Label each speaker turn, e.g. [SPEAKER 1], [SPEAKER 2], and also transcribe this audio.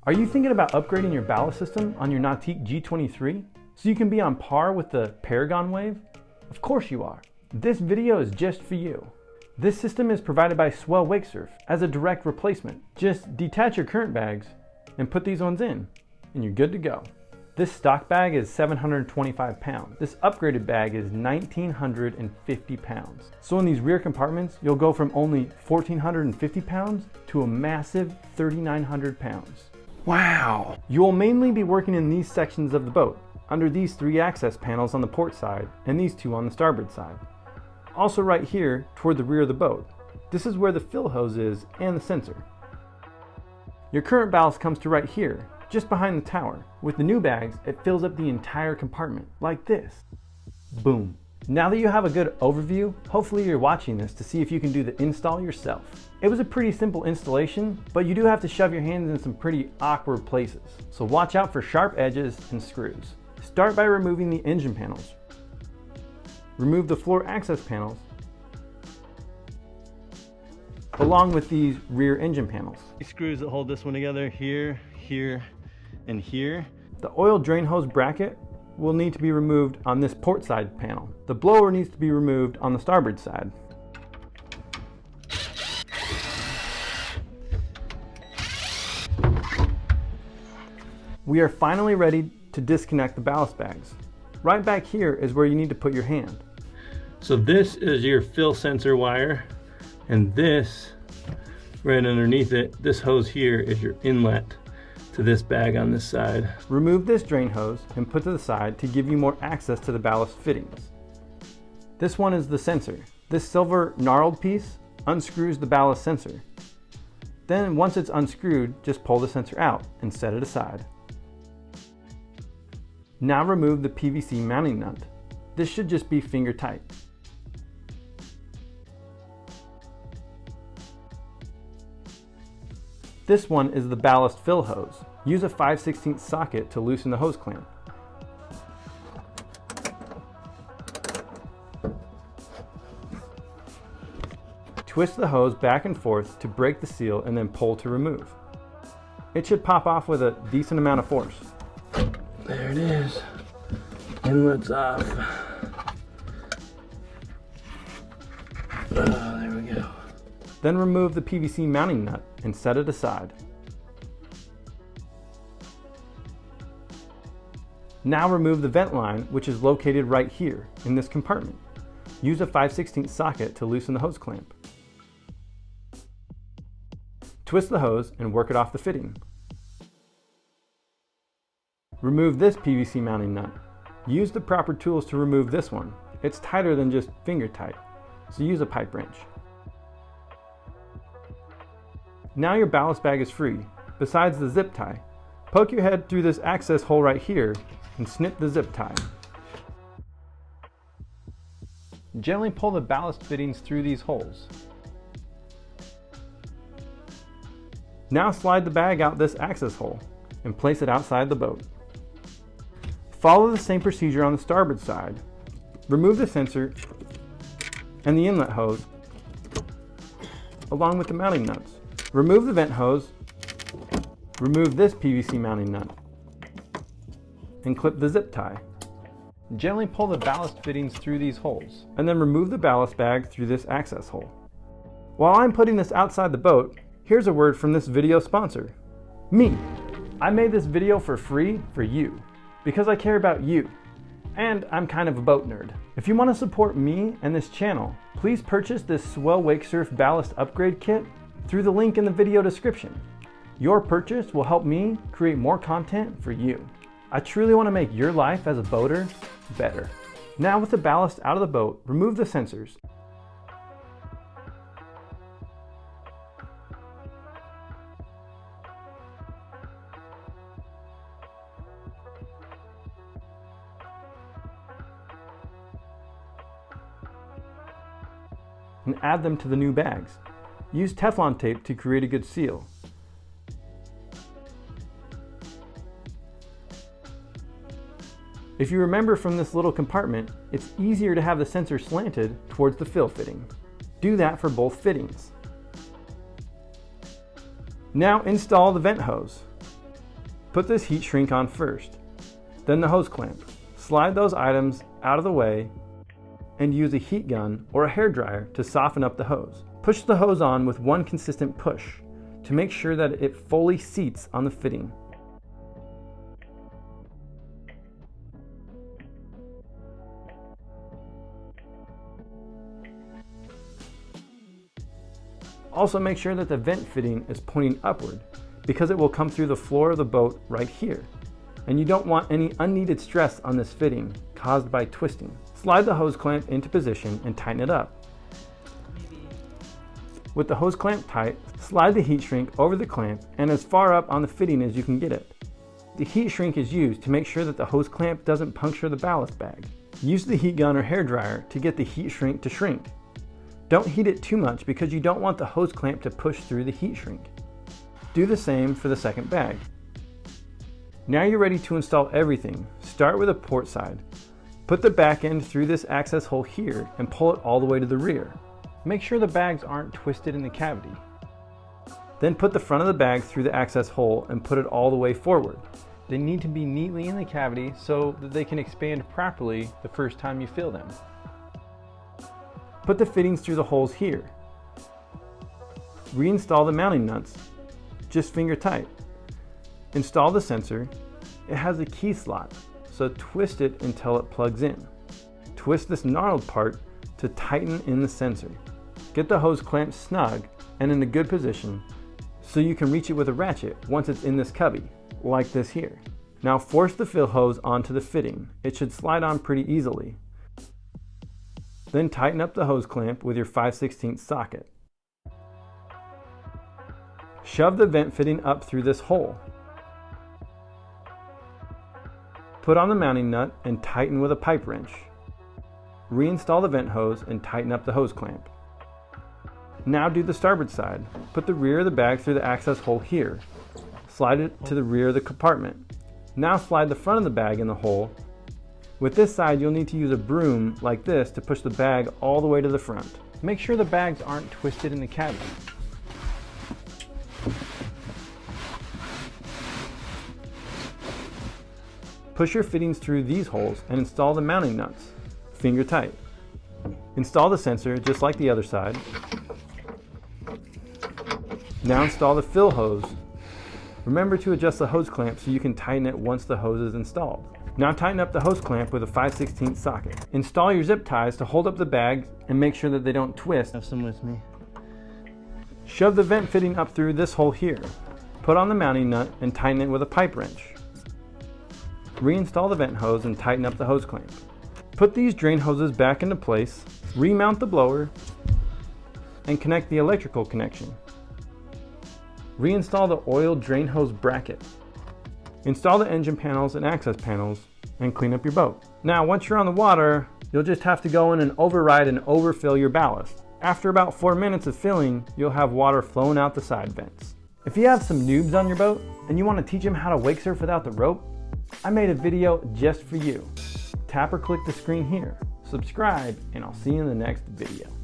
[SPEAKER 1] Are you thinking about upgrading your ballast system on your Nautique G23 so you can be on par with the Paragon Wave? Of course you are. This video is just for you. This system is provided by Swell Wakesurf as a direct replacement. Just detach your current bags and put these ones in, and you're good to go. This stock bag is 725 pounds. This upgraded bag is 1,950 pounds. So in these rear compartments, you'll go from only 1,450 pounds to a massive 3,900 pounds. Wow! You will mainly be working in these sections of the boat, under these 3 access panels on the port side and these 2 on the starboard side. Also right here toward the rear of the boat. This is where the fill hose is and the sensor. Your current ballast comes to right here, just behind the tower. With the new bags, it fills up the entire compartment, like this. Boom. Now that you have a good overview, hopefully you're watching this to see if you can do the install yourself. It was a pretty simple installation, but you do have to shove your hands in some pretty awkward places. So watch out for sharp edges and screws. Start by removing the engine panels. Remove the floor access panels, along with these rear engine panels. These screws that hold this one together here, here, and here. The oil drain hose bracket will need to be removed on this port side panel. The blower needs to be removed on the starboard side. We are finally ready to disconnect the ballast bags. Right back here is where you need to put your hand. So this is your fill sensor wire, and this right underneath it, this hose here is your inlet to this bag on this side. Remove this drain hose and put to the side to give you more access to the ballast fittings. This one is the sensor. This silver gnarled piece unscrews the ballast sensor. Then once it's unscrewed, just pull the sensor out and set it aside. Now remove the PVC mounting nut. This should just be finger tight. This one is the ballast fill hose. Use a 5/16 socket to loosen the hose clamp. Twist the hose back and forth to break the seal and then pull to remove. It should pop off with a decent amount of force. There it is. Inlet's off. There we go. Then remove the PVC mounting nut and set it aside. Now remove the vent line, which is located right here in this compartment. Use a 5/16 socket to loosen the hose clamp. Twist the hose and work it off the fitting. Remove this PVC mounting nut. Use the proper tools to remove this one. It's tighter than just finger tight, so use a pipe wrench. Now your ballast bag is free. Besides the zip tie, poke your head through this access hole right here and snip the zip tie. Gently pull the ballast fittings through these holes. Now slide the bag out this access hole and place it outside the boat. Follow the same procedure on the starboard side. Remove the sensor and the inlet hose along with the mounting nuts. Remove the vent hose, remove this PVC mounting nut, and clip the zip tie. Gently pull the ballast fittings through these holes, and then remove the ballast bag through this access hole. While I'm putting this outside the boat, here's a word from this video sponsor, me. I made this video for free for you, because I care about you, and I'm kind of a boat nerd. If you want to support me and this channel, please purchase this Swell Wakesurf Ballast Upgrade Kit through the link in the video description. Your purchase will help me create more content for you. I truly want to make your life as a boater better. Now with the ballast out of the boat, remove the sensors. And add them to the new bags. Use Teflon tape to create a good seal. If you remember from this little compartment, it's easier to have the sensor slanted towards the fill fitting. Do that for both fittings. Now install the vent hose. Put this heat shrink on first, then the hose clamp. Slide those items out of the way and use a heat gun or a hair dryer to soften up the hose. Push the hose on with one consistent push to make sure that it fully seats on the fitting. Also make sure that the vent fitting is pointing upward because it will come through the floor of the boat right here. And you don't want any unneeded stress on this fitting caused by twisting. Slide the hose clamp into position and tighten it up. With the hose clamp tight, slide the heat shrink over the clamp and as far up on the fitting as you can get it. The heat shrink is used to make sure that the hose clamp doesn't puncture the ballast bag. Use the heat gun or hair dryer to get the heat shrink to shrink. Don't heat it too much because you don't want the hose clamp to push through the heat shrink. Do the same for the second bag. Now you're ready to install everything. Start with the port side. Put the back end through this access hole here and pull it all the way to the rear. Make sure the bags aren't twisted in the cavity. Then put the front of the bag through the access hole and put it all the way forward. They need to be neatly in the cavity so that they can expand properly the first time you fill them. Put the fittings through the holes here. Reinstall the mounting nuts, just finger tight. Install the sensor. It has a key slot, so twist it until it plugs in. Twist this gnarled part to tighten in the sensor. Get the hose clamp snug and in a good position so you can reach it with a ratchet once it's in this cubby, like this here. Now force the fill hose onto the fitting. It should slide on pretty easily. Then tighten up the hose clamp with your 5/16 socket. Shove the vent fitting up through this hole. Put on the mounting nut and tighten with a pipe wrench. Reinstall the vent hose and tighten up the hose clamp. Now do the starboard side. Put the rear of the bag through the access hole here. Slide it to the rear of the compartment. Now slide the front of the bag in the hole. With this side, you'll need to use a broom like this to push the bag all the way to the front. Make sure the bags aren't twisted in the cavity. Push your fittings through these holes and install the mounting nuts, finger tight. Install the sensor just like the other side. Now install the fill hose. Remember to adjust the hose clamp so you can tighten it once the hose is installed. Now tighten up the hose clamp with a 5/16 socket. Install your zip ties to hold up the bags and make sure that they don't twist.
[SPEAKER 2] Have some with me.
[SPEAKER 1] Shove the vent fitting up through this hole here. Put on the mounting nut and tighten it with a pipe wrench. Reinstall the vent hose and tighten up the hose clamp. Put these drain hoses back into place, remount the blower, and connect the electrical connection. Reinstall the oil drain hose bracket. Install the engine panels and access panels and clean up your boat. Now once you're on the water, you'll just have to go in and override and overfill your ballast. After about 4 minutes of filling, you'll have water flowing out the side vents. If you have some noobs on your boat and you want to teach them how to wake surf without the rope, I made a video just for you. Tap or click the screen here, subscribe, and I'll see you in the next video.